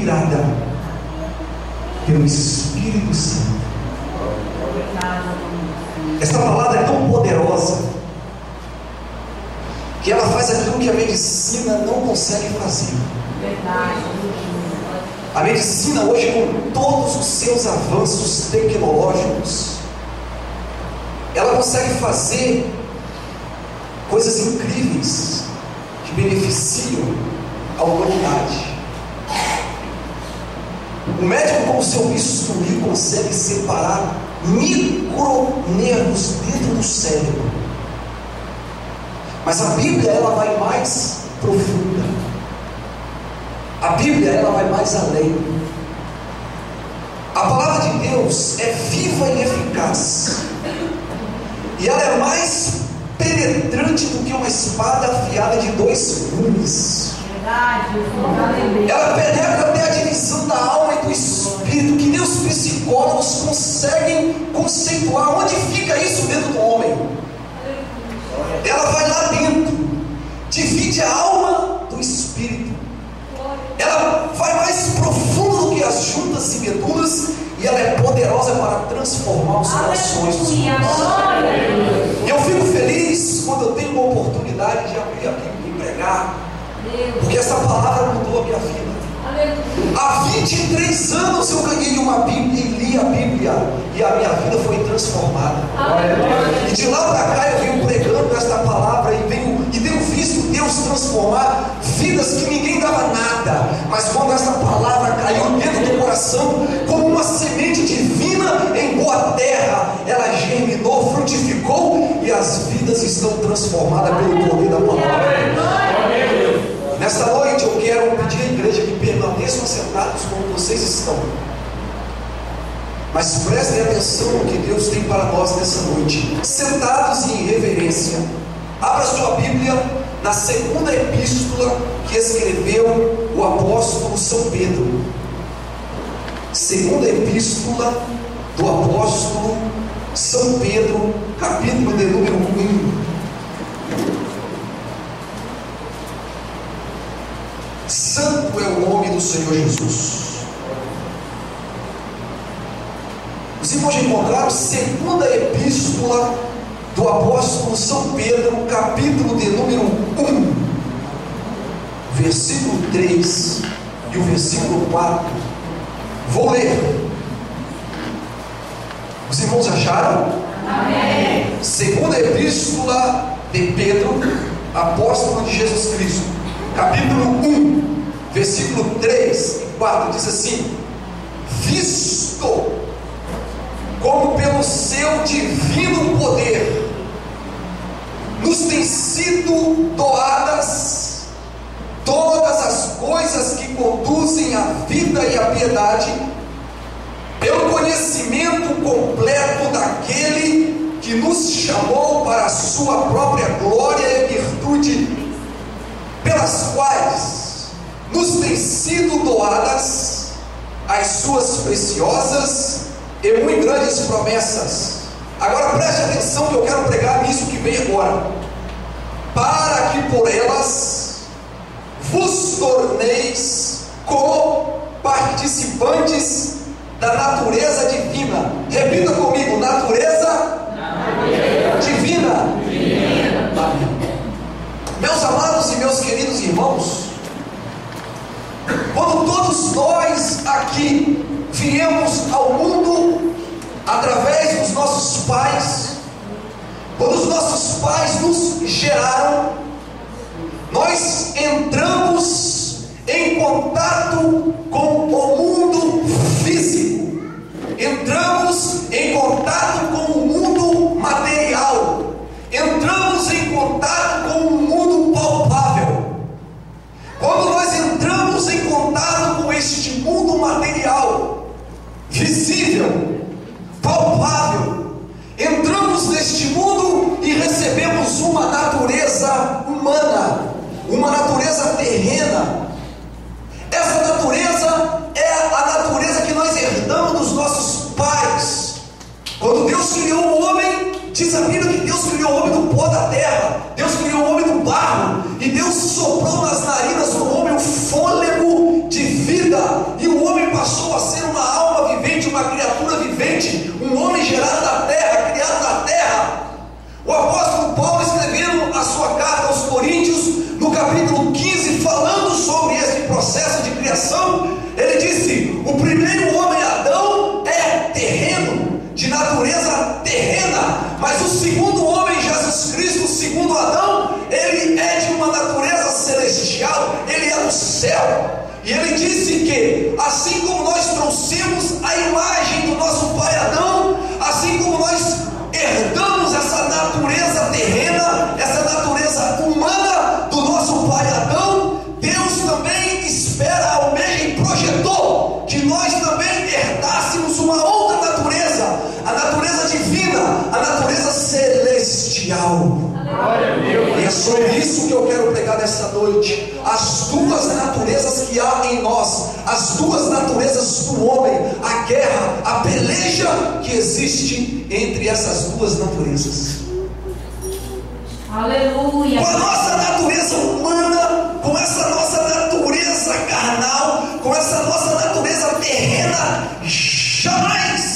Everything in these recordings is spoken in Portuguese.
inspirada pelo Espírito Santo. Esta palavra é tão poderosa que ela faz aquilo que a medicina não consegue fazer. A medicina hoje, com todos os seus avanços tecnológicos, ela consegue fazer coisas incríveis que beneficiam a humanidade. O médico, com o seu bisturi, consegue separar micronervos dentro do cérebro. Mas a Bíblia, ela vai mais profunda. A Bíblia, ela vai mais além. A palavra de Deus é viva e eficaz, e ela é mais penetrante do que uma espada afiada de 2 gumes. Ela penetra até a divisão da alma e do espírito, que nem os psicólogos conseguem conceituar onde fica isso dentro do homem. Ela vai lá dentro, divide a alma do espírito. Ela vai mais profundo do que as juntas e medulas, e ela é poderosa para transformar os corações dos homens. E eu fico feliz quando eu tenho uma oportunidade de abrir a Bíblia e pregar, porque essa palavra mudou a minha vida. Há 23 anos eu ganhei uma Bíblia e li a Bíblia, e a minha vida foi transformada. E de lá para cá eu venho pregando esta palavra e tenho visto Deus transformar vidas que ninguém dava nada, mas quando esta palavra caiu dentro do coração como uma semente divina em boa terra, ela germinou, frutificou, e as vidas estão transformadas pelo poder da palavra. Nesta noite eu quero pedir à igreja que permaneçam sentados como vocês estão, mas prestem atenção no que Deus tem para nós nessa noite. Sentados em reverência, abra sua Bíblia na segunda epístola que escreveu o apóstolo São Pedro. Segunda epístola do apóstolo São Pedro, capítulo de número 1. Santo é o nome do Senhor Jesus. Os irmãos encontraram segunda epístola do apóstolo São Pedro, capítulo de número 1, versículo 3 e o versículo 4. Vou ler. Os irmãos acharam? Amém. Segunda epístola de Pedro, apóstolo de Jesus Cristo, capítulo 1, versículo 3 e 4, diz assim: visto como pelo seu divino poder nos têm sido doadas todas as coisas que conduzem à vida e à piedade, pelo conhecimento completo daquele que nos chamou para a sua própria glória e virtude, pelas quais nos têm sido doadas as suas preciosas e muito grandes promessas. Agora preste atenção que eu quero pregar nisso que vem agora. Para que por elas vos torneis co-participantes da natureza divina. Repita comigo: natureza divina. Meus amados e meus queridos irmãos, quando todos nós aqui viemos ao mundo através dos nossos pais, quando os nossos pais nos geraram, nós entramos em contato com o mundo físico, entramos em contato com o mundo material, entramos em contato com o mundo palpável. Quando nós entramos em contato com este mundo material, visível, palpável, entramos neste mundo e recebemos uma natureza humana, uma natureza terrena. Essa natureza é a natureza que nós herdamos dos nossos pais. Quando Deus criou o homem, diz a Bíblia que Deus criou o homem do pó da terra, Deus criou o homem do barro, e Deus soprou nas narinas do homem um fôlego de vida, criação, ele disse: o primeiro homem, Adão, é terreno, de natureza terrena, mas o segundo homem, Jesus Cristo, o segundo Adão, ele é de uma natureza celestial, ele é do céu. E ele disse que, assim como nós trouxemos a imagem do nosso pai Adão, assim como nós herdamos essa natureza terrena, essa natureza humana do nosso pai Adão, Deus também espera, almeja e projetou que nós também herdássemos uma outra natureza, a natureza divina, a natureza celestial. E é sobre isso que eu quero pregar nessa noite. As duas naturezas que há em nós, as duas naturezas do homem, a guerra, a peleja que existe entre essas duas naturezas. Aleluia. Com a nossa natureza humana, com essa nossa natureza carnal, com essa nossa natureza terrena, jamais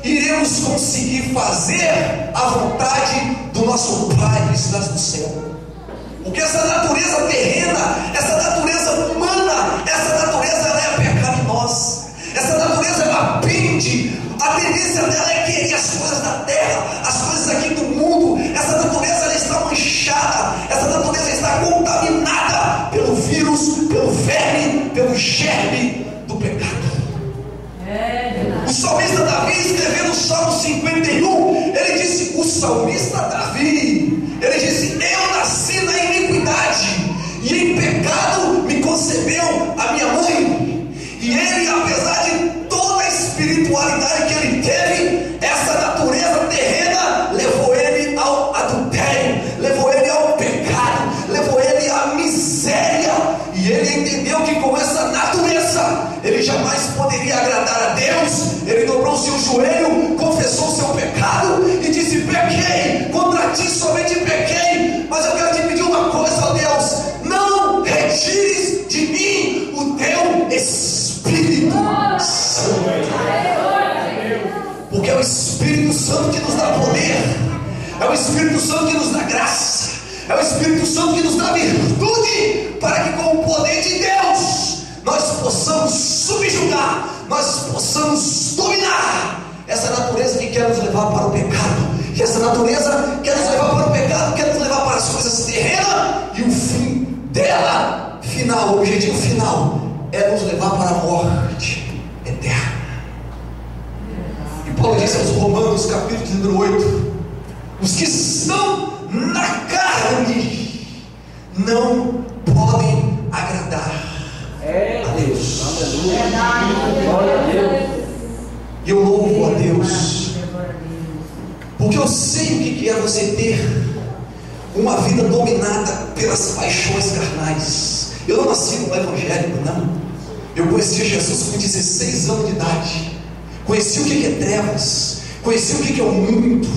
iremos conseguir fazer a vontade do nosso Pai que está no céu. Porque essa natureza terrena, essa natureza humana, essa natureza ela é pecaminosa. Essa natureza ela pende, a tendência dela é querer as coisas da terra, as coisas aqui do mundo. Essa natureza ela está manchada, essa natureza está contaminada pelo vírus, pelo verme, pelo germe do pecado. O salmista Davi, escrevendo o Salmo 51, ele disse: o salmista Davi, ele disse: eu nasci na iniquidade, e em pecado me concebeu a minha mãe. E ele, apesar de toda a espiritualidade que ele teve, essa natureza terrena levou ele ao adultério, levou ele ao pecado, levou ele à miséria. E ele entendeu que com essa natureza ele jamais poderia agradar a Deus. Ele dobrou seu joelho, confessou seu pecado e disse: pequei, contra ti somente pequei. Mas eu quero te pedir uma coisa, ó Deus: não retires de mim o teu Espírito Santo. Porque é o Espírito Santo que nos dá poder, é o Espírito Santo que nos dá graça, é o Espírito Santo que nos dá virtude, para que com o poder de Deus nós possamos subjugar, nós possamos dominar essa natureza que quer nos levar para o pecado. E essa natureza quer nos levar para o pecado, quer nos levar para as coisas terrenas, e o fim dela, final, o objetivo final, é nos levar para a morte eterna. E Paulo disse aos Romanos, capítulo número 8: os que estão na carne não podem agradar a Deus. E eu louvo a Deus, porque eu sei o que é você ter uma vida dominada pelas paixões carnais. Eu não nasci no evangélico, não. Eu conheci Jesus com 16 anos de idade. Conheci o que é trevas, conheci o que é o mundo.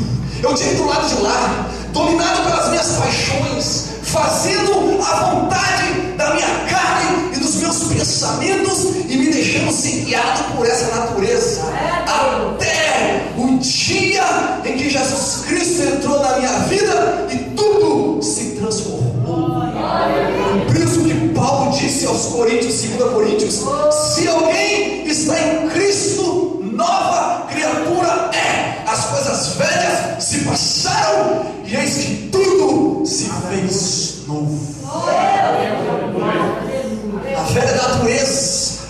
Eu tive do lado de lá, dominado pelas minhas paixões, fazendo a vontade da minha carne e dos meus pensamentos, e me deixando ser guiado por essa natureza, até o dia em que Jesus Cristo entrou na minha vida e tudo se transformou. Por isso que Paulo disse aos Coríntios, 2 Coríntios: se alguém está em Cristo, nova criatura é. As coisas velhas se passaram, e eis que tudo se fez novo. A velha natureza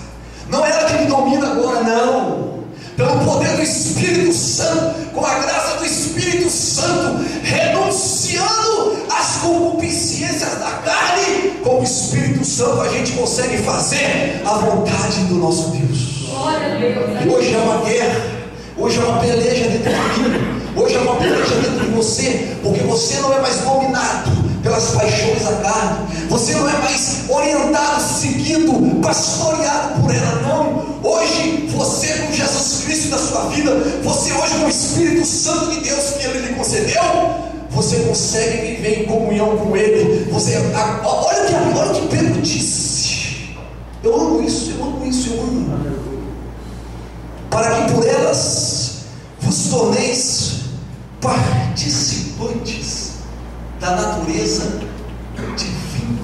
não é ela que me domina agora, não. Pelo poder do Espírito Santo, com a graça do Espírito Santo, renunciando às concupiscências da carne, com o Espírito Santo a gente consegue fazer a vontade do nosso Deus. E hoje é uma guerra, hoje é uma peleja dentro de mim, hoje é uma peleja dentro de você, porque você não é mais dominado pelas paixões da carne, você não é mais orientado, seguido, pastoreado por ela, não. Hoje você, com Jesus Cristo na sua vida, você hoje com o Espírito Santo de Deus que Ele lhe concedeu, você consegue viver em comunhão com Ele. Olha o que Pedro disse. Eu amo isso, eu amo isso, eu amo. Para que por elas vos torneis participantes da natureza divina.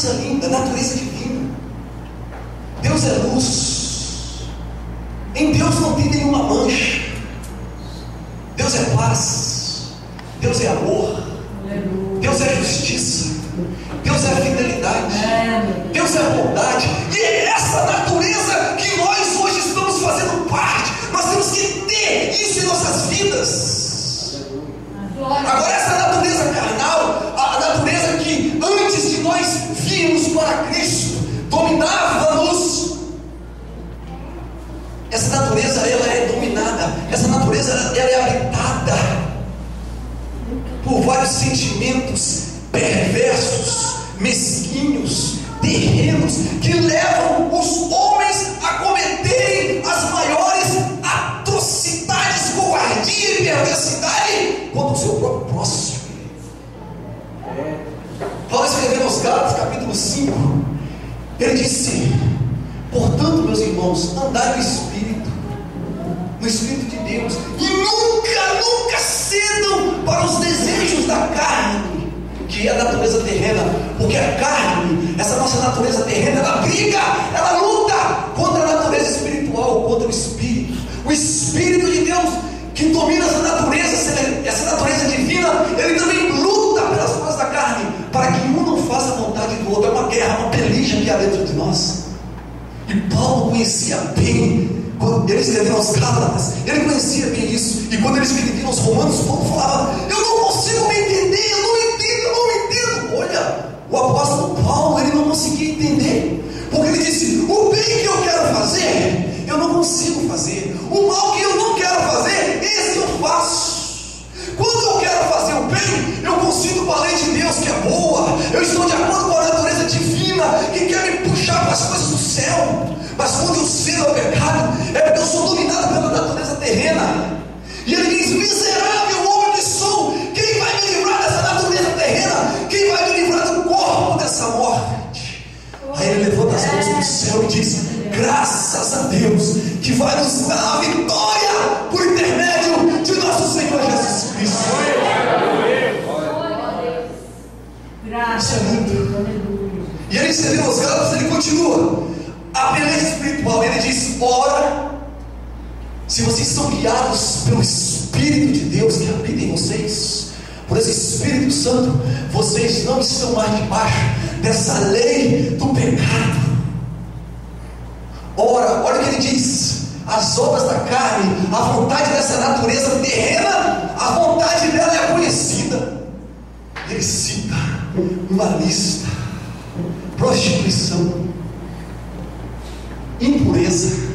coisa linda, natureza divina. Deus é luz. Em Deus não tem nenhuma mancha. Deus é paz. Deus é amor. Deus é justiça. Deus é fidelidade. Deus é bondade. E é essa natureza que nós hoje estamos fazendo parte. Nós temos que ter isso em nossas vidas. Agora, essa natureza carnal, a natureza que antes de nós virmos para Cristo, dominava-nos. Essa natureza, ela é dominada. Essa natureza, ela é habitada por vários sentimentos perversos, mesquinhos, terrenos, que levam os homens a cometerem as maiores atrocidades, covardia e perversidade contra o seu próprio próximo. Paulo escrevendo aos Gálatas, capítulo 5, ele disse: portanto, meus irmãos, andai no Espírito de Deus, e nunca cedam para os desejos da carne, que é a natureza terrena, porque a carne, essa nossa natureza terrena, ela briga, ela luta contra a natureza espiritual, contra o Espírito de Deus, que domina essa natureza divina, ele também luta pelas coisas da carne, para que um não faça a vontade do outro. É uma guerra, uma peleja que há dentro de nós. E Paulo conhecia bem. Quando ele escreveu aos Gálatas, ele conhecia bem isso. E quando ele escrevia aos Romanos, Paulo falava: eu não consigo me entender, eu não entendo. Olha, o apóstolo Paulo, ele não conseguia entender, porque ele disse: o bem que eu quero fazer, eu não consigo fazer. O mal que eu não quero fazer, esse eu faço. Quando eu quero fazer o bem, eu consigo com a lei de Deus, que é boa. Eu estou de acordo com a natureza divina, que quer me puxar para as coisas do céu. Mas quando eu cedo ao pecado, é porque eu sou dominado pela natureza terrena. E ele diz: miserável homem que sou, quem vai me livrar dessa natureza terrena? Quem vai me livrar do corpo dessa morte? Aí ele levanta as mãos para o céu e diz: graças a Deus, que vai nos dar a vitória por intermédio de nosso Senhor Jesus Cristo. Isso é lindo. E ele escreveu aos Gálatas, ele continua a beleza espiritual. Ele diz: ora, se vocês são guiados pelo Espírito de Deus que habita em vocês, por esse Espírito Santo, vocês não estão mais debaixo dessa lei do pecado. Ora, olha o que ele diz: as obras da carne, a vontade dessa natureza terrena, a vontade dela é conhecida. Ele cita uma lista: prostituição, impureza,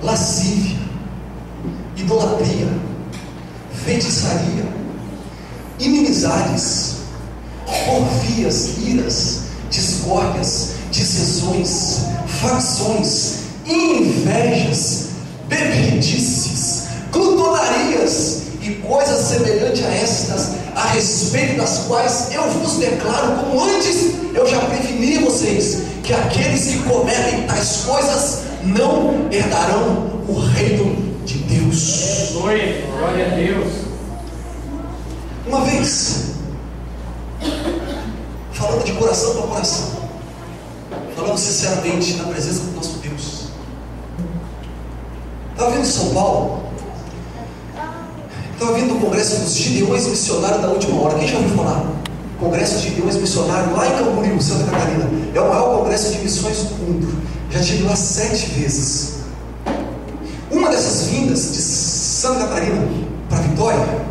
lascívia, idolatria, feitiçaria, inimizades, porfias, iras, discórdias, dissensões, facções, invejas, bebedices, glutonarias e coisas semelhantes a estas, a respeito das quais eu vos declaro, como antes eu já preveni vocês, que aqueles que cometem tais coisas não herdarão o reino de Deus. Glória a Deus. Uma vez, falando de coração para coração, falando sinceramente na presença do nosso Deus, estava vindo de São Paulo, estava vindo do Congresso dos Gideões Missionários da Última Hora. Quem já ouviu falar? Congresso de Gideões Missionários, lá em Camboriú, Santa Catarina. É o maior congresso de missões do mundo. Já estive lá 7 vezes. Uma dessas vindas de Santa Catarina para Vitória,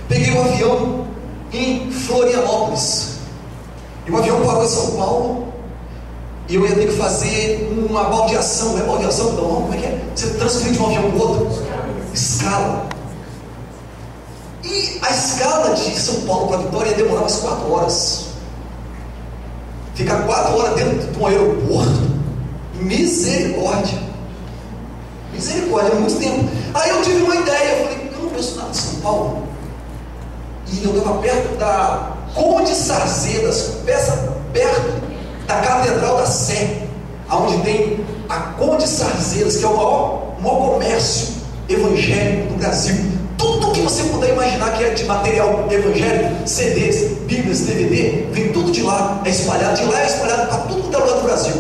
peguei um avião em Florianópolis. E o avião parou em São Paulo. E eu ia ter que fazer uma baldeação. Não é baldeação que dá o nome? Como é que é? Você transferir de um avião para o outro. Escala. E a escala de São Paulo para Vitória ia demorar umas 4 horas. Ficar 4 horas dentro de um aeroporto, misericórdia, é muito tempo. Aí eu tive uma ideia, eu falei: eu não conheço nada de São Paulo. E eu estava perto da Conde Sarzedas, perto da Catedral da Sé, onde tem a Conde Sarzedas, que é o maior comércio evangélico do Brasil. Tudo que você puder imaginar que é de material evangélico, CDs, Bíblias, DVD, vem tudo de lá. é espalhado, de lá é espalhado para tudo que é lugar do Brasil.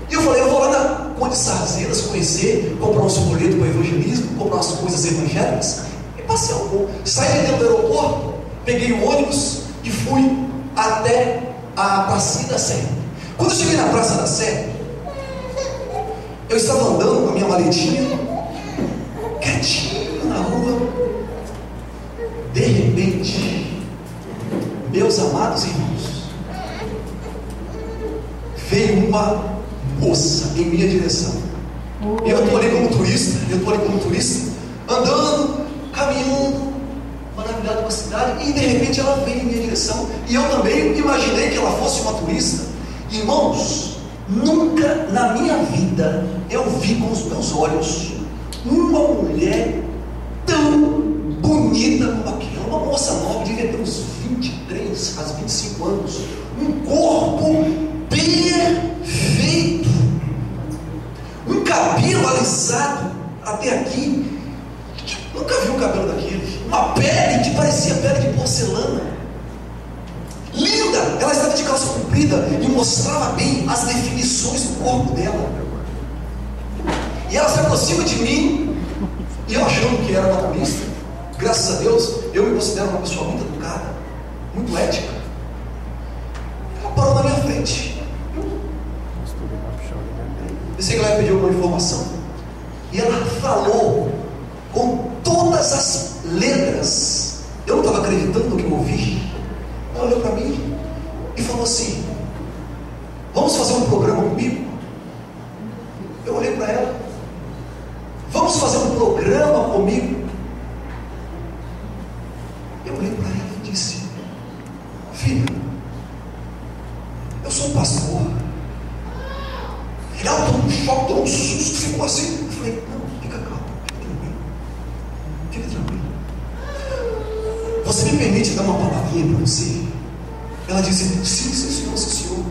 E eu falei, eu vou lá na Conde Sarzeiras conhecer, comprar uns folhetos para evangelismo, comprar umas coisas evangélicas, e passei um pouco. Saí de dentro do aeroporto, peguei o ônibus e fui até a Praça da Sé. Quando eu cheguei na Praça da Sé, eu estava andando com a minha maletinha, quietinho na rua. De repente, meus amados irmãos, veio uma moça em minha direção. Eu estou ali como turista, andando, caminhando, maravilhado com a cidade, e de repente ela veio em minha direção, e eu também imaginei que ela fosse uma turista. Irmãos, nunca na minha vida eu vi com os meus olhos uma mulher tão bonita como aquela. Uma moça nova, devia ter uns 23 a 25 anos, um corpo perfeito, um cabelo alisado até aqui. Nunca vi um cabelo daquele. Uma pele que parecia pele de porcelana, linda. Ela estava de calça comprida e mostrava bem as definições do corpo dela. E ela se aproxima de mim, e eu achando que era uma turista. Graças a Deus, eu me considero uma pessoa muito educada, muito ética. Ela parou na minha frente. Eu sei que ela pediu uma informação, e ela falou com todas as letras. Eu não estava acreditando no que eu ouvi. Ela olhou para mim e falou assim: vamos fazer um programa comigo? Eu olhei para ela: vamos fazer um programa comigo? Eu olhei para ela e disse: filha, eu sou um pastor. Ela tomou um choque, tomou um susto, ficou assim. Eu falei: não, fica calmo, fica tranquilo. Você me permite dar uma palavrinha para você? Ela disse: sim, senhor, sim, senhor.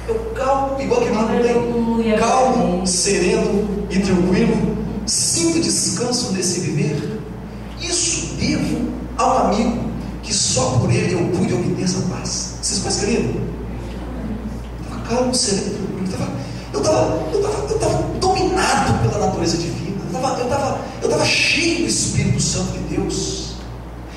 Eu calmo, igual que não tem, calmo, sereno e tranquilo, sinto descanso nesse viver. Isso devo a um amigo que só por ele eu pude obter essa paz. Vocês perceberam? Eu estava calmo, sereno, tranquilo. Eu estava dominado pela natureza divina. Eu estava cheio do Espírito Santo de Deus.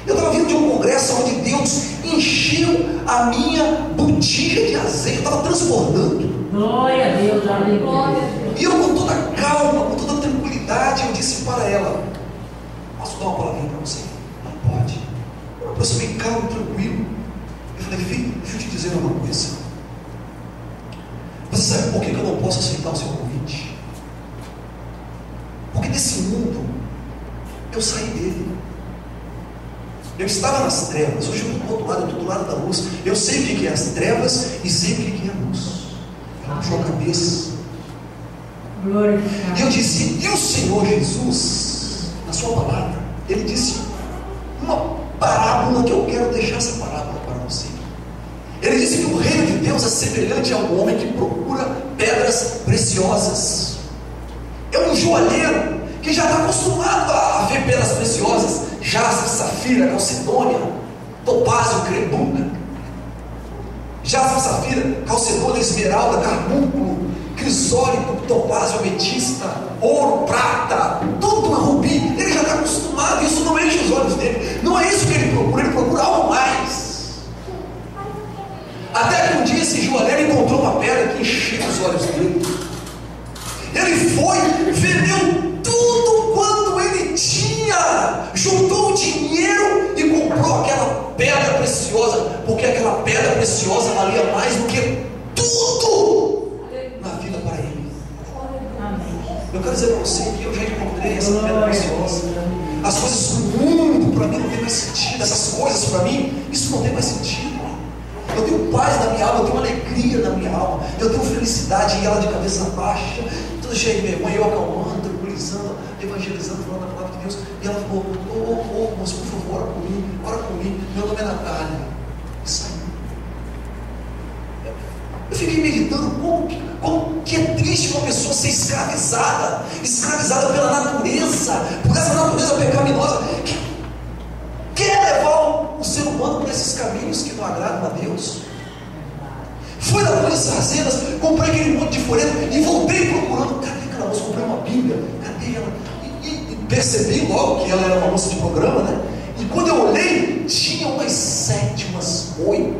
Eu estava vindo de um congresso onde Deus encheu a minha botija de azeite. Eu estava transbordando. Glória a Deus, aleluia. E eu, com toda calma, com toda tranquilidade, eu disse para ela: posso dar uma palavrinha para você? Não pode. Eu aproximei calmo, tranquilo. Eu falei: filho, deixa eu te dizer uma coisa. Você sabe por que eu não posso aceitar o seu convite? Porque desse mundo eu saí dele. Eu estava nas trevas, hoje eu estou do outro lado, eu estou do lado da luz. Eu sei o que é as trevas e sei o que é a luz. Ela puxou a cabeça. E eu disse: e o Senhor Jesus, na sua palavra, Ele disse uma parábola que eu quero deixar essa parábola para você. Ele disse que o reino de Deus é semelhante a um homem que procura pedras preciosas. É um joalheiro que já está acostumado a ver pedras preciosas: jaspe, safira, calcedônia, topázio, creduna. Jaspe, safira, calcedônia, esmeralda, carbúnculo, crisólito, topázio, ametista, ouro, prata, tudo é rubi. Ele já está acostumado, isso não enche os olhos dele. Não é isso que ele procura algo mais. Até que um dia esse joalheiro encontrou uma pedra que encheu os olhos dele. Ele foi, vendeu tudo quanto ele tinha, juntou o dinheiro e comprou aquela pedra preciosa, porque aquela pedra preciosa valia mais do que tudo na vida para ele. Eu quero dizer para você que eu já encontrei essa pedra preciosa. As coisas do mundo para mim não tem mais sentido. Essas coisas para mim, isso não tem mais sentido. Eu tenho paz na minha alma, eu tenho alegria na minha alma, eu tenho felicidade, e ela de cabeça baixa, tudo cheio de vergonha, eu acalmando, tranquilizando, evangelizando, falando a palavra de Deus. E ela falou: ô moço, por favor, ora comigo, meu nome é Natália. E saiu. Eu fiquei meditando como que é triste uma pessoa ser escravizada pela natureza, por essa natureza pecaminosa, que quer levar o ser ser humano por esses caminhos que não agradam a Deus. Fui na Folhas Arzenas, comprei aquele monte de folheto e voltei procurando. Cadê aquela moça? Comprei uma Bíblia. Cadê ela? E percebi logo que ela era uma moça de programa, né? E quando eu olhei, tinha umas 7, umas 8,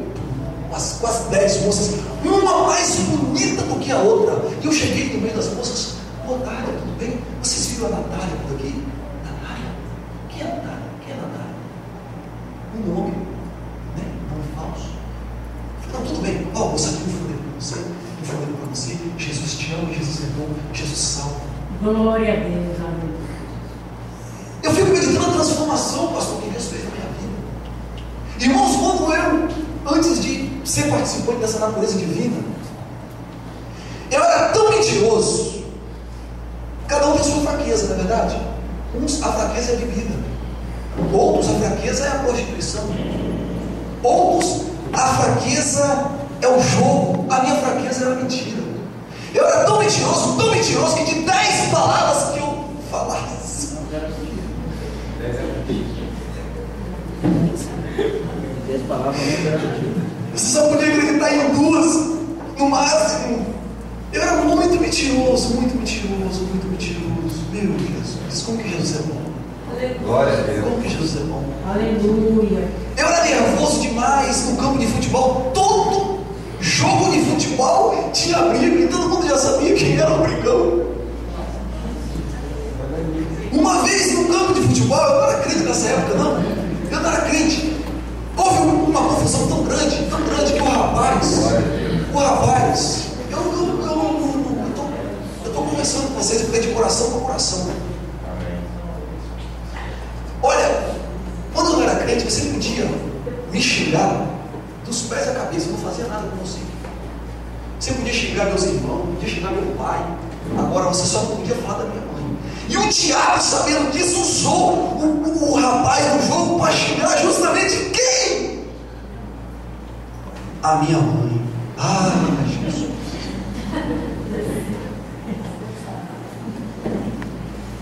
umas quase 10 moças, uma mais bonita do que a outra. E eu cheguei no meio das moças. Boa tarde, tudo bem? Vocês viram a Natália por aqui? Natália? Quem é Natália? Quem é Natália? Um nome, né? Nome falso. Não, tudo bem. Ó, moça, aqui um folheto para você. Um folheto para você. Jesus te ama, Jesus é bom, Jesus salva. Glória a Deus, amém. Eu fico meditando a transformação, pastor, que Deus fez na minha vida. Irmãos, quando eu, antes de ser participante dessa natureza divina, eu era tão mentiroso. Cada um tem sua fraqueza, não é verdade? Uns, a fraqueza é a bebida. Outros, a fraqueza é a prostituição. Outros, a fraqueza é o jogo. A minha fraqueza era a mentira. Eu era tão mentiroso que de 10 palavras que eu falasse, 10 palavras não era mentira. você só podia acreditar em 2, no máximo. Eu era muito mentiroso, muito mentiroso, muito mentiroso. Meu Jesus, como que Jesus é bom? Glória a Deus. Como que Jesus é bom? Aleluia. Eu era nervoso demais no campo de futebol. Todo jogo de futebol tinha briga e todo mundo já sabia quem era o brigão. Uma vez no campo de futebol, eu não era crente nessa época, não. Eu não era crente. Houve uma confusão tão grande que o rapaz, eu estou conversando com vocês de coração para coração. Olha, quando eu não era crente, você podia me xingar dos pés à cabeça, eu não fazia nada com você. Você podia xingar meus irmãos, podia xingar meu pai. Agora você só não podia falar da minha mãe. E o diabo, sabendo disso, usou o rapaz do jogo para xingar justamente quem? A minha mãe. Ah, Jesus.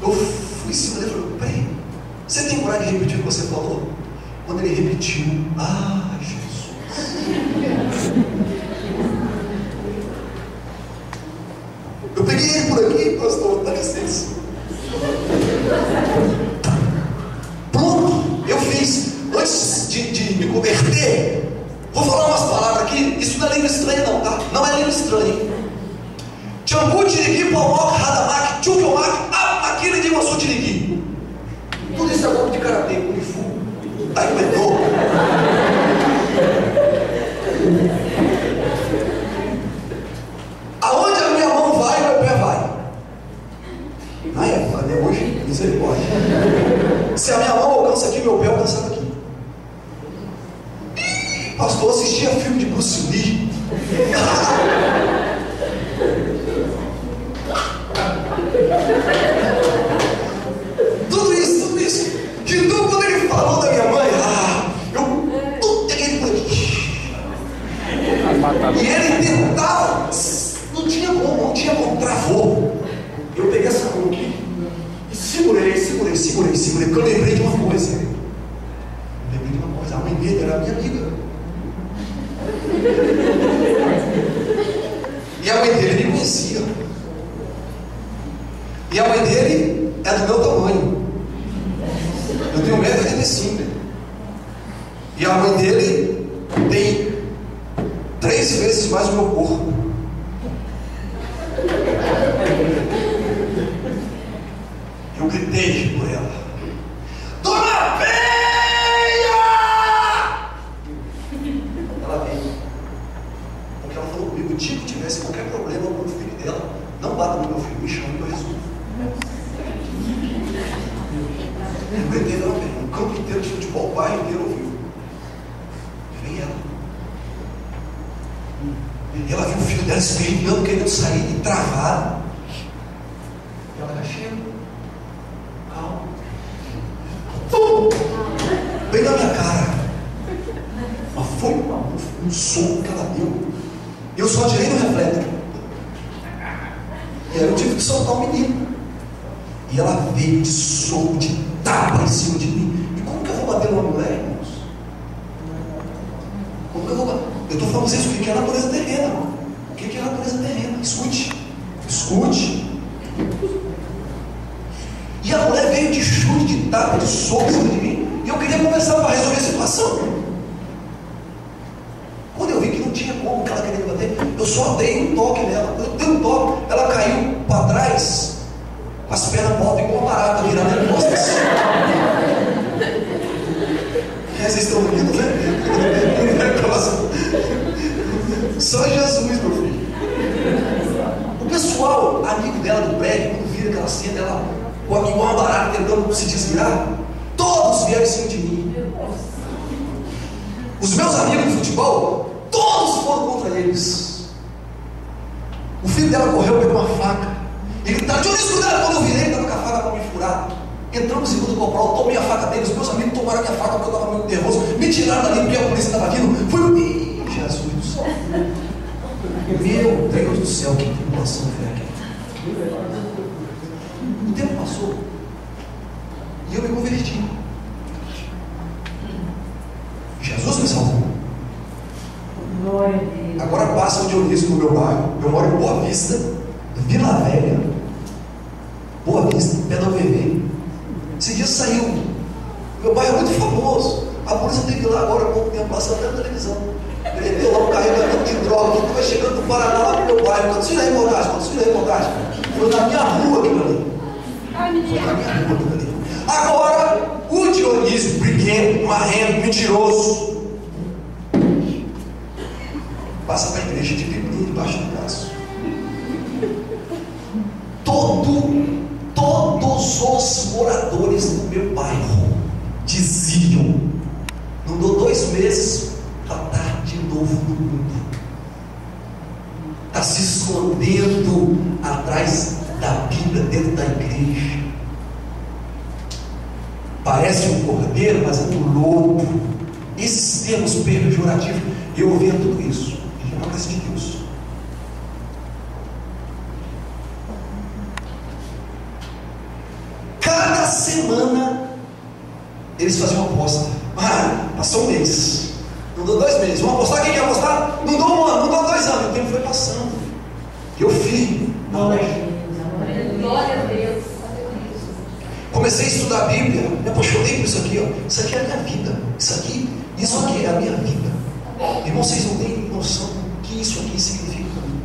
Eu fui em cima dele e falei: peraí, você tem coragem de repetir o que você falou? Quando ele repetiu: ah, Jesus. Eu peguei ele por aqui, pastor, dá licença. Pronto, eu fiz. Antes de me converter, vou falar umas palavras aqui. Isso não é língua estranha, não, tá? Não é língua estranha. Tchambu, tirigui, palmoc, radamak, tchukomak, aquele de maçu, tirigui. Tudo isso é golpe de karatê, kung fu, taekwondo. Aonde a minha mão vai, meu pé vai. Na época, né? Hoje, misericórdia. Se a minha mão alcança aqui, meu pé alcançava aqui. Pastor, assistia filme de Bruce Lee. Tudo isso. Então, quando ele falou da minha mãe, eu peguei por aqui. E ele tentava, não tinha como, travou. Eu peguei essa mão aqui e segurei, porque eu lembrei de uma coisa. A mãe dele era minha amiga. E a mãe dele me conhecia. E a mãe dele é do meu tamanho. Eu tenho 1,85 m. E a mãe dele tem 3 vezes mais o meu corpo. Eu gritei por ela: dona Penha! Ela veio. Porque ela falou comigo: o dia que tivesse qualquer problema com o filho dela, não bata no meu filho, me chama que eu resolvo. Eu gritei dela bem. O campo inteiro de futebol, o bairro inteiro ouviu. Vem ela. E ela viu o filho dela esperneando, querendo sair e travado. E ela já chega. Calma. Pum! Bem na minha cara. Mas foi um soco que ela deu. E eu só atirei no reflexo. E aí eu tive que soltar o menino. E ela veio de soco, de tapa em cima de mim. E como que eu vou bater numa mulher, irmãos? Eu estou falando para vocês o que é a natureza terrena. O que é a natureza terrena? Escute. E a mulher veio de chute, de tapa, de soco em cima de mim. E eu queria conversar para resolver a situação. Quando eu vi que não tinha como que ela queria me bater, eu só dei um toque nela. Eu dei um toque, ela caiu para trás, com as pernas voltas igual uma barata, virando as costas. Vocês estão ouvindo, né? Só Jesus, meu filho. O pessoal, amigo dela do prédio, quando vira aquela cena, ela igual uma barata tentando se desviar, todos vieram em cima de mim. Os meus amigos de futebol, todos foram contra eles. O filho dela correu, pegou uma faca. Ele estava de olho escuro. Quando eu virei, ele estava com a faca para me furar. Entrou no segundo corporal, tomei a faca dele. Os meus amigos tomaram a minha faca porque eu estava muito nervoso. Me tiraram dali porque a polícia estava vindo. Foi Jesus do céu. Meu Deus do céu, que tribulação foi aquela. O tempo passou e eu me converti. Jesus me salvou. Agora passa o Dionísio no meu bairro. Eu moro em Boa Vista, Vila Velha, Boa Vista, pé da UVV. Esse dia saiu. Meu bairro é muito famoso. A polícia teve lá agora há pouco tempo, passando até na televisão. Ele deu lá um carregamento de droga que estava chegando do Paraná lá pro meu bairro. Quando tira a reportagem, foi na minha rua aquilo ali. Foi na minha rua aquilo ali. Agora, o Dionísio, briguento, marrento, mentiroso, passa para a igreja de Bíblia debaixo do braço. Todos os moradores do meu bairro diziam: não dou 2 meses para estar de novo no mundo. Está se escondendo atrás da Bíblia dentro da igreja. Parece um cordeiro, mas é um lobo. Esses termos pejorativos, eu ouvia tudo isso. E não acredito de Deus. Cada semana eles faziam uma aposta. Passou um mês. Não dou 2 meses. Vamos apostar? Quem quer apostar? Não dou 1 ano, não dou 2 anos. O tempo foi passando. Eu firme. Glória a Deus. Comecei a estudar a Bíblia, me apaixonei por isso aqui, ó. Isso aqui é a minha vida. Isso aqui é a minha vida. Irmão, vocês não têm noção do que isso aqui significa para mim.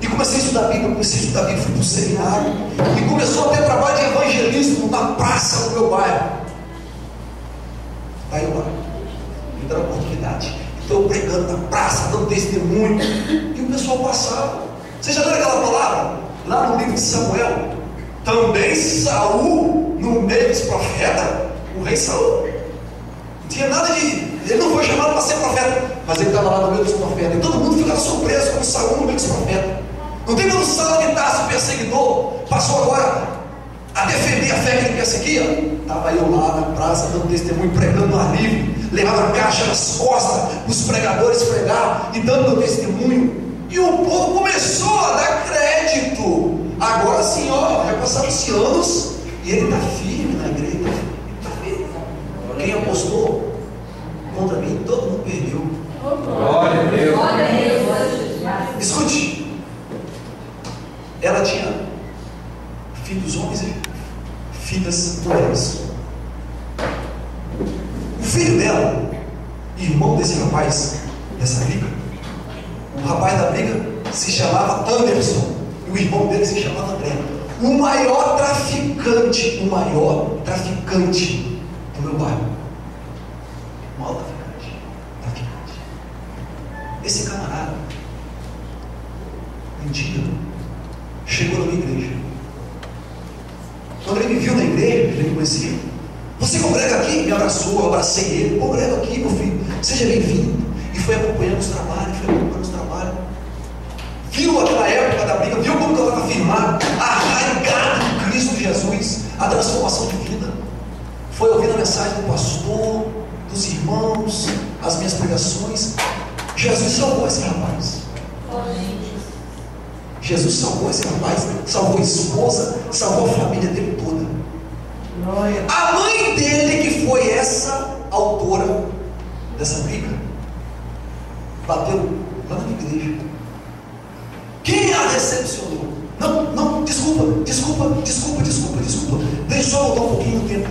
E comecei a estudar a Bíblia, fui para o seminário. E começou a ter trabalho de evangelismo na praça do meu bairro. Aí eu lá, me deram a oportunidade. Então eu pregando na praça, dando testemunho. E o pessoal passava. Vocês já viram aquela palavra? Lá no livro de Samuel, também Saul, no meio dos profetas, o rei Saul, não tinha nada de. Ele não foi chamado para ser profeta, mas ele estava lá no meio dos profetas. E todo mundo ficava surpreso com Saul no meio dos profetas. Não tem quando Saul de Tarso, perseguidor, passou agora a defender a fé que ele perseguia? Estava eu lá na praça, dando testemunho, pregando no ar livre, levava a caixa nas costas, os pregadores pregavam e dando meu testemunho. E o povo começou a dar crédito. Agora sim, ó, já passaram-se anos e ele está firme na igreja. Está firme. Quem apostou contra mim, todo mundo perdeu. Glória a Deus. Glória a Deus. Escute. Ela tinha filhos homens e filhas mulheres. O filho dela, irmão desse rapaz, dessa briga, o rapaz da briga se chamava Anderson e o irmão dele se chamava André. O maior traficante do meu bairro. O maior traficante. Esse camarada, um dia, chegou na minha igreja. Quando ele me viu na igreja, ele me conhecia. Você congrega aqui? Me abraçou, eu abracei ele. Congrega aqui, meu filho, seja bem-vindo. E foi acompanhando os trabalhos, viu aquela época da briga, viu como eu estava firmado, arraigado em Cristo Jesus, a transformação de vida. Foi ouvindo a mensagem do pastor, dos irmãos, as minhas pregações. Jesus salvou esse rapaz. Jesus salvou esse rapaz, salvou a esposa, salvou a família dele toda. A mãe dele, que foi essa dessa briga bateu lá na minha igreja. Quem a decepcionou? Não, desculpa. Deixa eu voltar um pouquinho no tempo.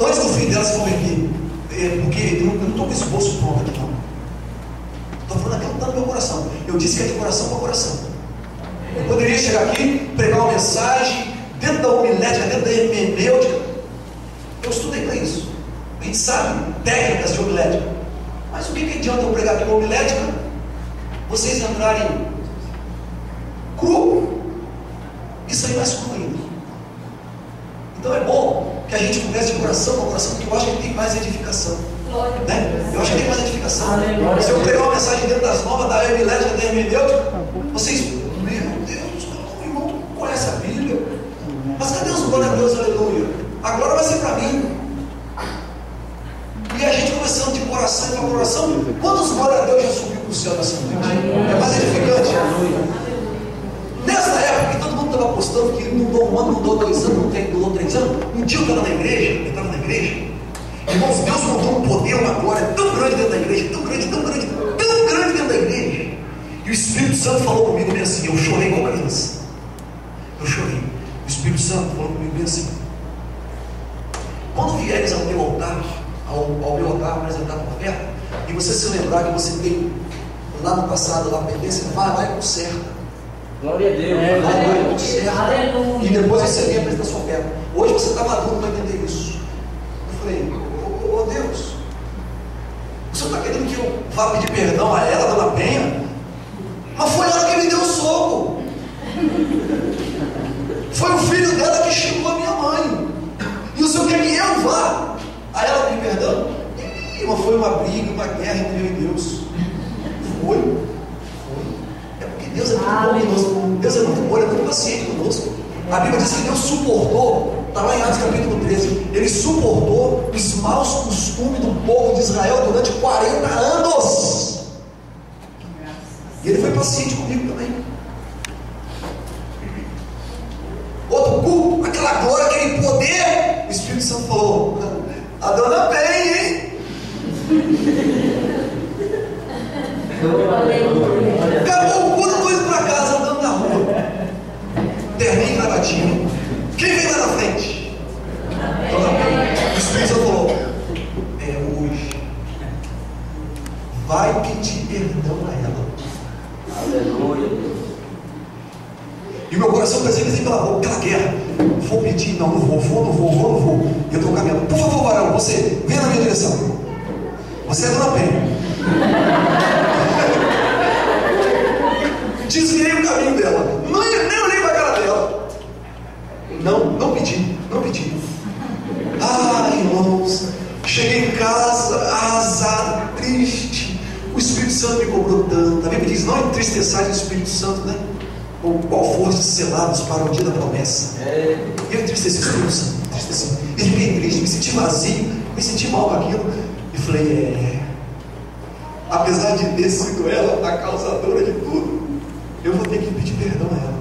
Antes do filho dela se converter, porque eu não estou com esse bolso pronto aqui, não. Estou falando aquilo que está no meu coração. Eu disse que é de coração para coração. Eu poderia chegar aqui, pregar uma mensagem, dentro da homilética, dentro da hermenêutica. Eu estudei para isso. A gente sabe técnicas de homilética. Mas o que adianta eu pregar aqui uma homilética? Vocês entrarem cru e sair mais cru ainda. Então é bom que a gente converse de coração para coração, porque eu acho que tem mais edificação. Né? Eu acho que tem mais edificação. Se eu pregar uma mensagem dentro das normas da homilética, da hermenêutica, vocês, meu Deus, o irmão conhece a Bíblia. Mas cadê os glória a Deus, aleluia? A glória vai ser para mim. E a gente conversando de coração para coração, quantos glória a Deus já subiu para o céu nessa noite? É mais edificante. Nessa época que todo mundo estava apostando que não dou um ano, não dou 2 anos, não dou 3 anos, um dia eu estava na igreja, irmãos, Deus mandou um poder, uma glória tão grande dentro da igreja, tão grande dentro da igreja, e o Espírito Santo falou comigo bem assim, eu chorei igual criança, o Espírito Santo falou comigo bem assim, quando vieres ao meu altar apresentar uma oferta, e você se lembrar que você tem lá no passado, lá pendência, vai lá e conserta. Glória a Deus. Vai e conserta. E depois você vem apresentar sua oferta. Hoje você está maduro para entender isso. Eu falei, ô Deus, o Senhor está querendo que eu vá pedir perdão a ela, dona Penha? Mas foi ela que me deu o soco. Foi o filho dela que xingou a minha mãe. E o Senhor quer que eu vá a ela pedir perdão? Mas foi uma briga, uma guerra entre eu e Deus. Foi. É porque Deus é muito bom conosco. Deus é muito bom, Ele é muito paciente conosco. A Bíblia diz que Deus suportou, está lá em Atos capítulo 13, Ele suportou os maus costumes do povo de Israel durante 40 anos. E Ele foi paciente comigo também. Outro culto, aquela glória, aquele poder, o Espírito Santo falou, a dona bem, hein? Acabou o culto, estou indo para casa, andando na rua, terninho e gravatinho. Quem vem lá na frente? Dona bem. O Espírito Santo falou, é hoje. Vai pedir perdão a ela. Aleluia. E meu coração percebe assim pela boca, aquela guerra. Vou pedir, não vou. E eu estou caminhando. Por favor, varão, você, venha na minha direção. Você é Dona Penha. Desviei o caminho dela. Nem olhei para a cara dela. Não pedi. Ah, irmãos, cheguei em casa, arrasado, triste. O Espírito Santo me cobrou tanto. A Bíblia diz, não entristeçais o Espírito Santo, né? Ou qual fosse selados para o dia da promessa. E eu entristeci o Espírito Santo, e fiquei triste, me senti vazio, me senti mal com aquilo. E falei, apesar de ter sido ela a causadora de tudo, eu vou ter que pedir perdão a ela.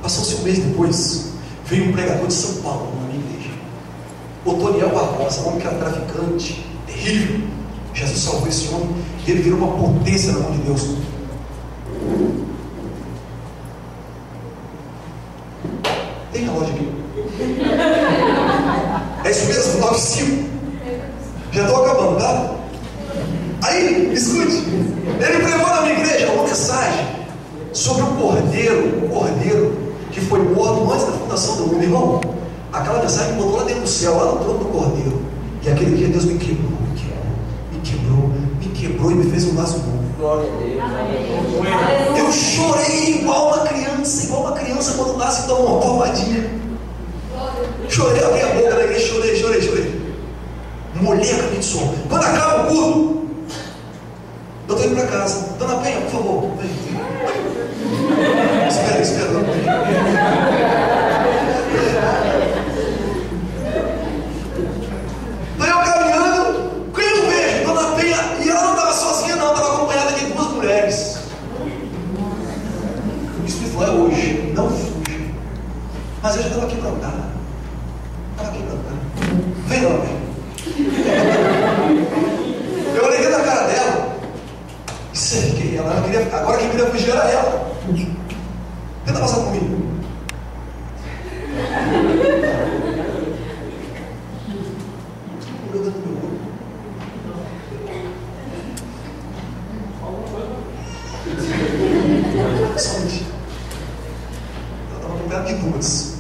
Passou-se um mês depois, veio um pregador de São Paulo na minha igreja, Otoniel Barbosa, um homem que era traficante, terrível. Jesus salvou esse homem, e ele virou uma potência na mão de Deus. Tem relógio aqui? É isso mesmo, 9:05. Já estou acabando, tá? Aí, escute, ele pregou na minha igreja uma mensagem sobre o cordeiro que foi morto antes da fundação do mundo. Irmão, aquela mensagem me botou lá dentro do céu, lá no trono do cordeiro. E aquele dia Deus me quebrou e me fez um vaso novo. Glória a Deus. Eu chorei igual uma criança quando nasce e toma uma palmadinha. Chorei, abri a boca na igreja, chorei. Molhei a camisa de som. Quando acaba o culto, eu estou indo para casa. Dona Penha, por favor, vem. Espera, Dona Penha. Estou eu caminhando, quando eu vejo Dona Penha, e ela não estava sozinha não, estava acompanhada de 2 mulheres. O Espírito falou, é hoje, não fuja. Mas eu já estava aqui plantado. Vem, Dona Penha. queria fugir era ela. Tenta passar comigo. Olhando no meu olho. Saúde. Ela estava com perto de duas.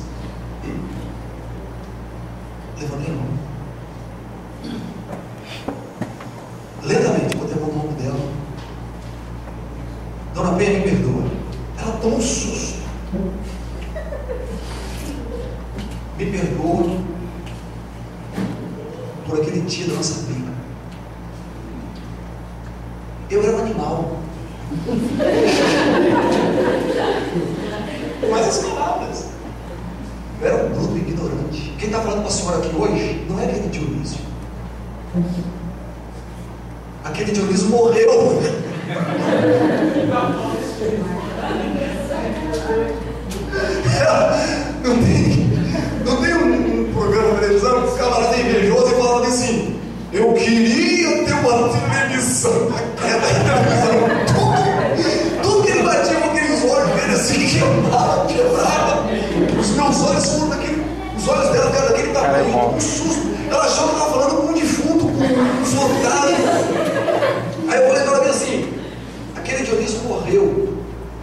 Levantei a mão. Lentamente, botei a mão no ombro dela. Dona Penha, me perdoa. Ela tomou um susto. Me perdoa por aquele dia da nossa briga. Eu era um animal. Mas as palavras. Eu era um bruto ignorante. Quem está falando com a senhora aqui hoje não é aquele Dionísio. Aquele Dionísio morreu. Não tem um programa de televisão que o camarada é invejoso e falava assim: eu queria ter uma televisão. Tudo que ele batia com aqueles olhos dele assim, quebrava. Os meus olhos foram daquele. Os olhos dela eram daquele tamanho, um susto. Ela achava que estava falando com um defunto, com um soldado. Aí eu falei para ela assim: aquele Dionísio morreu.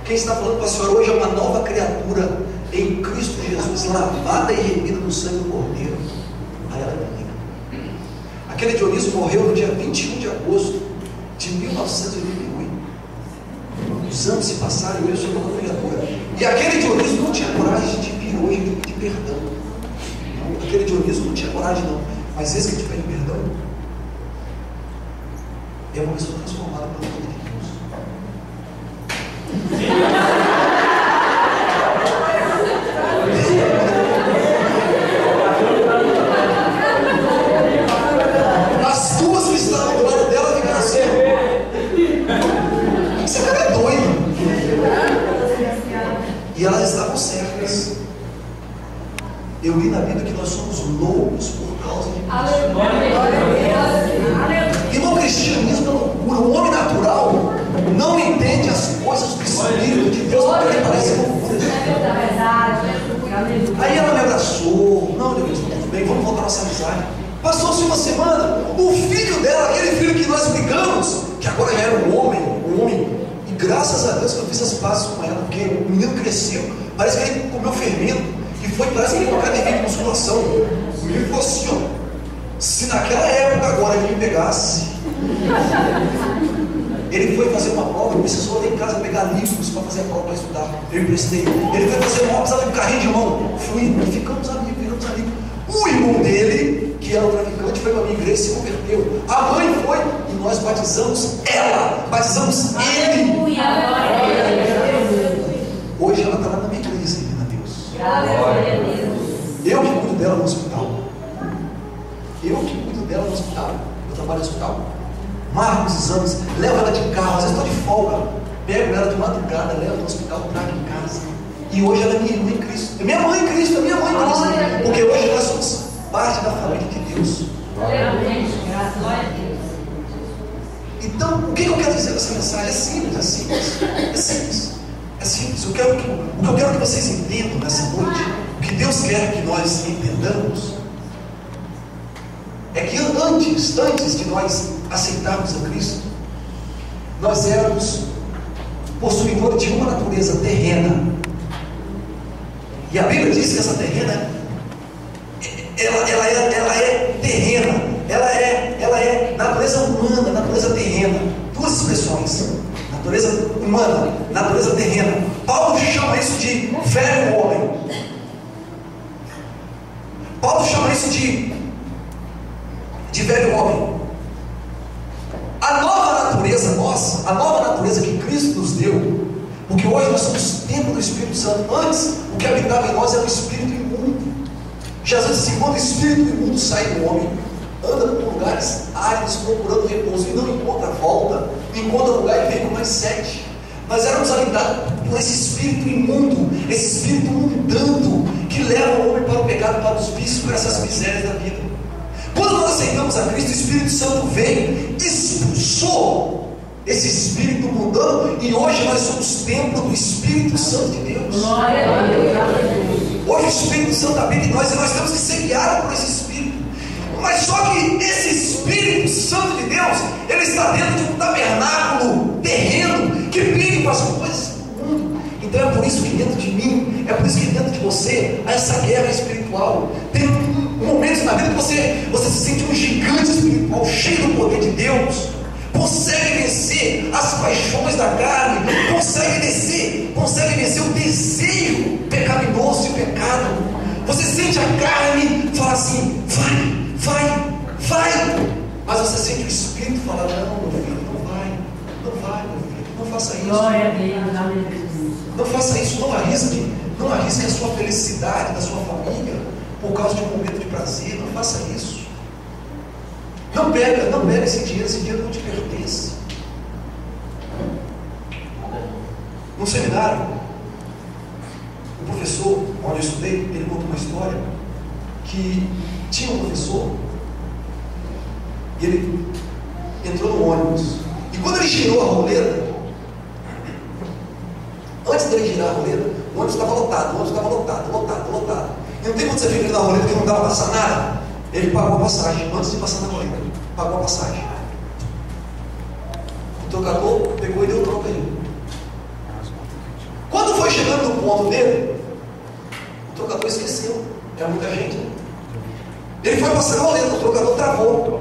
Quem está falando com a senhora hoje é uma nova criatura em Cristo Jesus, lavada e remida no sangue do Cordeiro. Aí ela me liga. Aquele Dionísio morreu no dia 21 de agosto de 1988. Os anos se passaram e eu sou uma nova criatura. E aquele Dionísio não tinha coragem de vir hoje e pedir perdão. Não, aquele Dionísio não tinha coragem, não. Mas esse que te pede perdão é uma pessoa transformada pelo poder de Deus. As duas que estavam do lado dela ficaram assim: esse cara é doido. E elas estavam certas. Eu li na Bíblia que nós somos loucos por causa de Cristo. Irmão, o cristianismo é loucura. O homem natural não entende as coisas do Espírito de Deus porque ele parece loucura. Aí ela me abraçou. Não, Deus, tudo bem, vamos voltar à nossa amizade. Passou-se uma semana. O filho dela, aquele filho que nós brigamos, que agora já era um homem, e graças a Deus que eu fiz as pazes com ela, porque o menino cresceu. Parece que ele comeu fermento. E foi, parece que ele foi uma academia de musculação. O menino falou assim: ó, se naquela época agora ele me pegasse, ele foi fazer uma prova, precisou ir em casa pegar livros para fazer a prova para estudar. Eu emprestei. Ele foi fazer uma prova, precisava de um carrinho de mão. Fui, e ficamos amigos. O irmão dele, que era o traficante, foi para a minha igreja e se converteu. A mãe foi e nós batizamos ela, batizamos ele. Hoje ela está lá na minha igreja, servindo a Deus. Eu que cuido dela no hospital. Eu trabalho no hospital. Marco os exames, levo ela de carro, às vezes estou de folga, pego ela de madrugada, levo no hospital, trago em casa. E hoje ela é minha irmã em Cristo. É minha mãe em Cristo, é minha mãe em Cristo. Porque hoje nós somos parte da família de Deus. Então, o que eu quero dizer com essa mensagem? É simples. O que eu quero que vocês entendam nessa noite, o que Deus quer que nós entendamos, é que antes de nós aceitarmos a Cristo, nós éramos possuidores de uma natureza terrena. E a Bíblia diz que essa terrena, ela é terrena, ela é natureza humana, natureza terrena. Duas expressões: natureza humana, natureza terrena. Paulo chama isso de velho homem. Paulo chama isso de velho homem. A nova natureza nossa, a nova natureza que Cristo nos deu, porque hoje nós somos templo do Espírito Santo. Antes, o que habitava em nós era o espírito imundo. Jesus disse: quando o espírito imundo sai do homem, anda por lugares áridos procurando repouso e não encontra volta, encontra lugar e vem com mais sede. Nós éramos habitados por esse espírito imundo, esse espírito mundano que leva o homem para o pecado, para os vícios, para essas misérias da vida. Quando nós aceitamos a Cristo, o Espírito Santo veio, expulsou esse Espírito mudando, e hoje nós somos templo do Espírito Santo de Deus. Glória a Deus. Hoje o Espírito Santo habita em nós e nós temos que ser guiados por esse Espírito. Mas só que esse Espírito Santo de Deus, ele está dentro de um tabernáculo terreno que vive para as coisas do mundo. Então é por isso que dentro de mim, é por isso que dentro de você há essa guerra espiritual. Tem momentos na vida que você se sente um gigante espiritual, cheio do poder de Deus, consegue vencer as paixões da carne, consegue vencer o desejo pecaminoso e pecado. Você sente a carne e fala assim: vai, mas você sente o Espírito falar: não, meu filho, não vai, meu filho, não faça isso. Glória a Deus, aleluia. Não faça isso, não arrisque a sua felicidade da sua família por causa de um momento de prazer. Não faça isso. Não pega esse dinheiro não te pertence. No seminário, o professor, onde eu estudei, ele contou uma história que tinha um professor e ele entrou no ônibus, e quando ele girou a roleta, antes dele girar a roleta, o ônibus estava lotado. E não tem quando você fica na roleta que não dá para passar nada. Ele pagou a passagem antes de passar na roleta. Pagou a passagem. O trocador pegou e deu troca aí. Quando foi chegando no ponto dele, o trocador esqueceu. É muita gente, né? Ele foi passar a roleta, o trocador travou.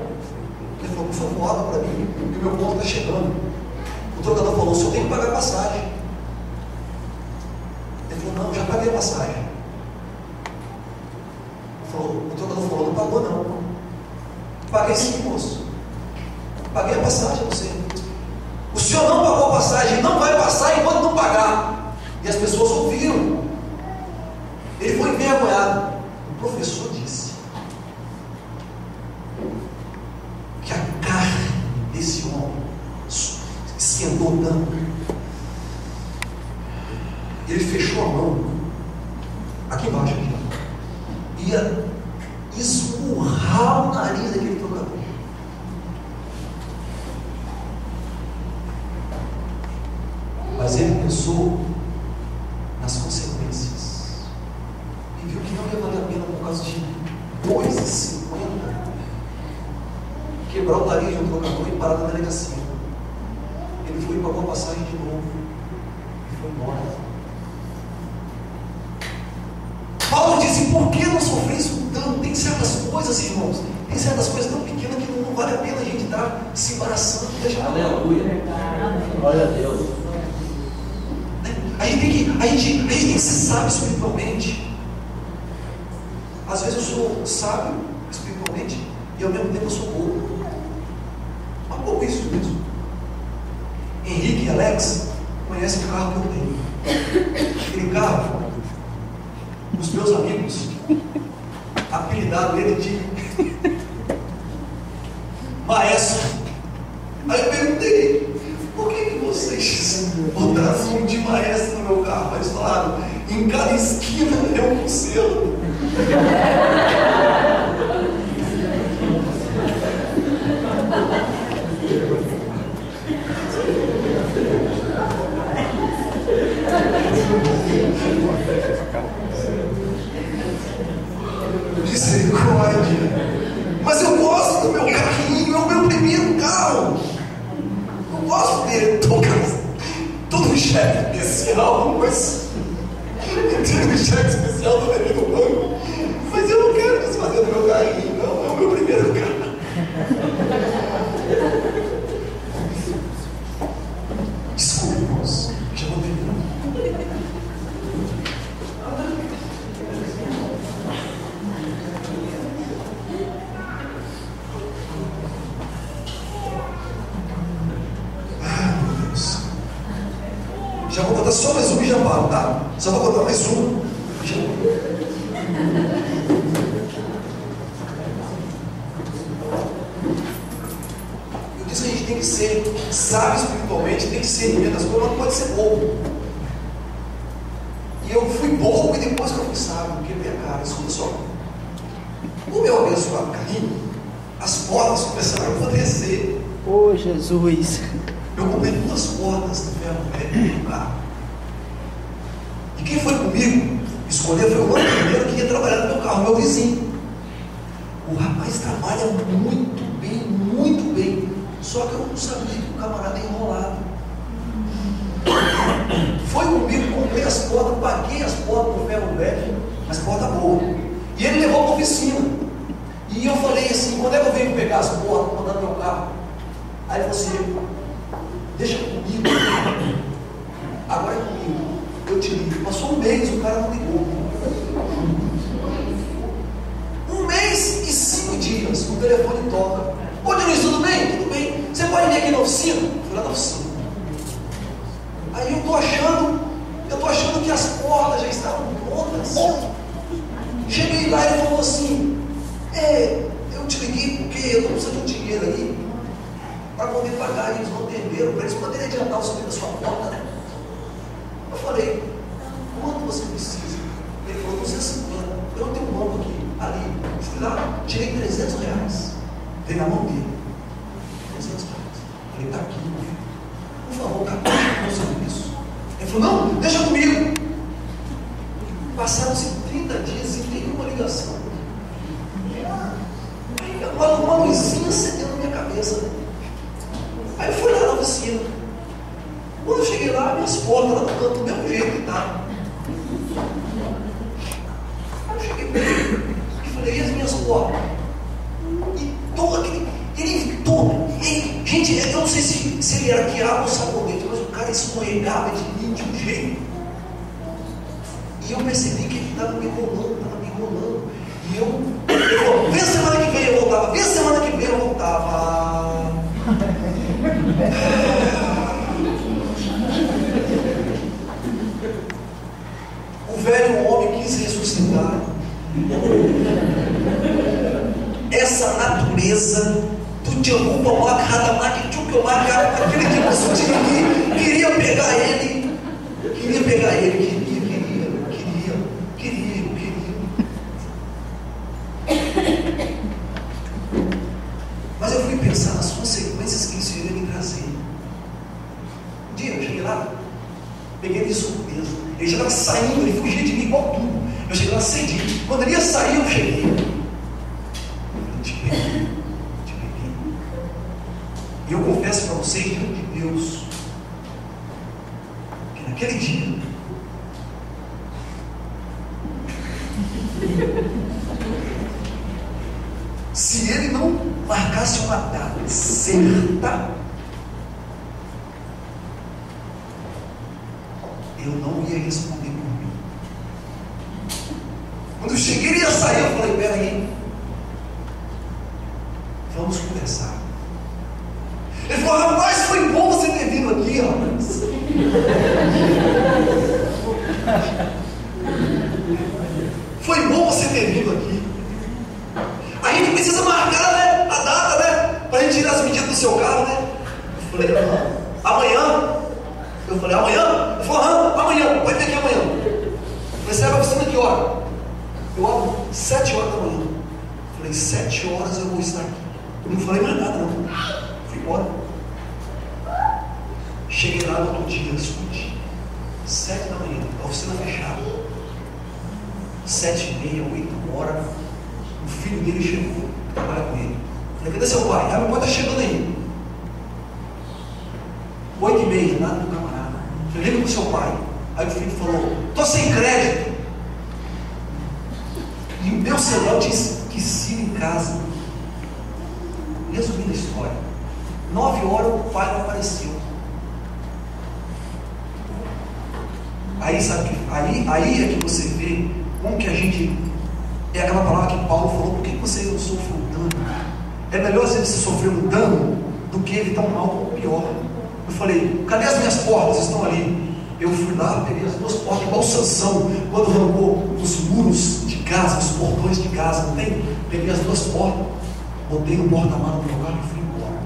Ele falou: por favor, abra para mim, que o meu ponto está chegando. O trocador falou: o senhor tem que pagar a passagem. Ele falou: não, já paguei a passagem. O trocador falou: não pagou não. Paguei sim, moço. Paguei a passagem a você. O senhor não pagou a passagem, não vai passar enquanto não pagar. E as pessoas ouviram. Ele foi envergonhado. O professor disse que a carne desse homem esquentou tanto. Ele fechou a mão aqui embaixo, ia esmurrar o nariz daquele trocador. Mas ele pensou nas consequências e viu que não ia valer a pena por causa de R$2,50 quebrar o nariz de um trocador e parar na delegacia. Ele foi e pagou a passagem de novo e foi embora. Paulo disse: por que não sofrer isso tanto? Tem certas coisas, irmãos, tem certas coisas tão pequenas que não vale a pena a gente estar se embaraçando. Aleluia. Glória a Deus. A gente tem que ser sábio espiritualmente. Às vezes eu sou sábio espiritualmente e ao mesmo tempo eu sou bobo. Mas bobo isso mesmo. Henrique e Alex conhecem o carro que eu tenho. Aquele carro, os meus amigos apelidaram ele de Maestro. Aí eu perguntei: por que vocês botaram um de Maestro no meu carro? Aí eles falaram: em cada esquina é um selo. Misericórdia. Mas eu gosto do meu carrinho, é o meu primeiro carro. Eu gosto dele. Todo um cheque especial, mas entrei no cheque especial do bebê no banco. Mas eu não quero desfazer do meu carrinho, não. É o meu primeiro carro. Desculpa, irmãos. Já vou terminar. Já vou botar só mais um e já paro, tá? Só vou botar mais um. Eu disse que a gente tem que ser sábio espiritualmente, tem que ser em meio das coisas, mas não pode ser bobo. E eu fui bobo e depois que eu fui sábio, quebrei a cara. Escuta só. O meu abençoado carrinho, as portas começaram a apodrecer. Oh, Jesus! Eu comprei 2 portas do ferro velho no carro. E quem foi comigo escolher foi o outro primeiro que ia trabalhar no meu carro, meu vizinho. O rapaz trabalha muito bem, muito bem. Só que eu não sabia que o camarada é enrolado. Foi comigo, comprei as portas, paguei as portas do ferro velho, mas porta boa. E ele levou para a oficina. E eu falei assim, quando é que eu venho pegar as portas, mandando meu carro? Aí ele falou assim, deixa comigo. Agora é comigo. Eu te ligo. Passou um mês, o cara não ligou. 1 mês e 5 dias, o telefone toca. Ô Dionísio, tudo bem? Tudo bem. Você pode vir aqui na oficina? Fui lá na oficina. Aí eu tô achando que as portas já estavam prontas. Cheguei lá e ele falou assim, eu te liguei porque eu estou precisando de um dinheiro aí para poder pagar, eles não atenderam, para eles poderem adiantar o salário da sua conta, né? Eu falei, quanto você precisa? Ele falou, 250. Eu não tenho um banco aqui, ali. Fui lá, tirei 300 reais. Veio na mão dele. 300 reais. Falei, tá aqui, meu filho. Por favor, capricha no serviço. Ele falou, não, deixa comigo. Passaram-se 30 dias e nenhuma ligação. Uma luzinha acendeu na minha cabeça. Aí eu fui lá na oficina. Quando eu cheguei lá, minhas portas lá no canto, do mesmo jeito que estava. Aí eu cheguei para ele e falei, e as minhas portas? E todo aquele. Gente, eu não sei se ele era quiabo ou sabonete, mas o cara escorregava de mim de um jeito. E eu percebi que ele estava me enrolando. E ele falou, vê a semana que vem eu voltava, vê a semana que vem eu voltava. O velho homem quis ressuscitar. Essa natureza do Tchanupa Makradamaki Tchukyomaka, aquele que você tinha aqui, queria pegar ele. Mas eu fui pensar nas consequências que isso iria me trazer. Um dia eu cheguei lá, peguei ele de surpresa. Ele já estava saindo, ele fugia de mim igual tudo. Eu cheguei lá cedinho. Quando ele ia sair, eu cheguei. Eu te peguei. E eu confesso para vocês, diante de Deus, que naquele dia, se ele não marcasse uma data certa, eu não ia responder por mim. Quando eu cheguei, ele ia sair, eu falei, peraí, vamos conversar. Ele falou, rapaz, foi bom você ter vindo aqui, rapaz. Foi bom você ter vindo aqui. A gente precisa marcar, né, a data, né, para a gente tirar as medidas do seu carro, né? Eu falei, não. Amanhã? Eu falei, amanhã? Ele falou, amanhã, pode vir aqui amanhã. Eu falei, você vai para a oficina que hora? Eu abro 7 horas da manhã. Eu falei, 7 horas eu vou estar aqui. Eu não falei mais nada, não. Fui embora. Cheguei lá no outro dia, escute. 7 da manhã, a oficina fechada. 7h30, 8 horas. O filho dele chegou, trabalha com ele. Falei, cadê seu pai? Ah, meu pai está chegando aí. 8h30, nada do camarada. Falei, liga para o seu pai. Aí o filho falou, estou sem crédito. E o meu celular tinha esquecido em casa. Resumindo a história, 9 horas o pai não apareceu. Aí sabe que aí é que você vê como que a gente. É aquela palavra que Paulo falou, por que você não sofreu um dano? É melhor às vezes você sofrer um dano do que evitar um mal ou pior. Eu falei, cadê as minhas portas? Estão ali. Eu fui lá, peguei as 2 portas, igual Sansão, quando arrancou os muros de casa, os portões de casa, não tem? Peguei as 2 portas, botei no porta-malas do meu carro e fui embora.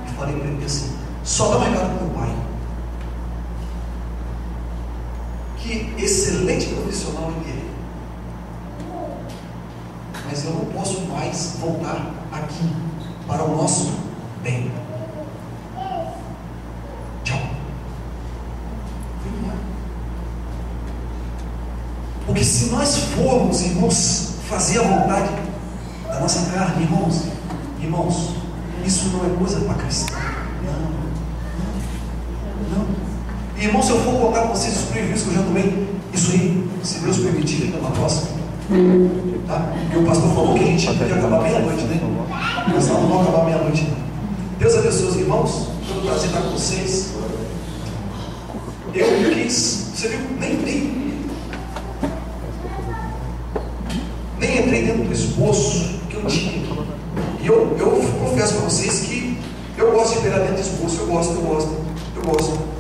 E falei para ele assim, só dá um recado para o meu pai. Que excelente profissional ele é. Mas eu não posso mais voltar aqui para o nosso bem. Porque se nós formos, irmãos, fazer a vontade da nossa carne, irmãos, isso não é coisa para cristão. Não. E, irmãos, se eu for contar para vocês os prejuízos que eu já tomei, isso aí, se Deus permitir, na próxima. Tá? E o pastor falou que a gente podia acabar meia-noite, né? Mas não vamos acabar meia-noite, não. Deus abençoe os irmãos. Foi um prazer estar com vocês. Eu quis, você viu, nem entrei dentro do esboço que eu tinha. E eu confesso para vocês que eu gosto de esperar dentro do esboço. Eu gosto.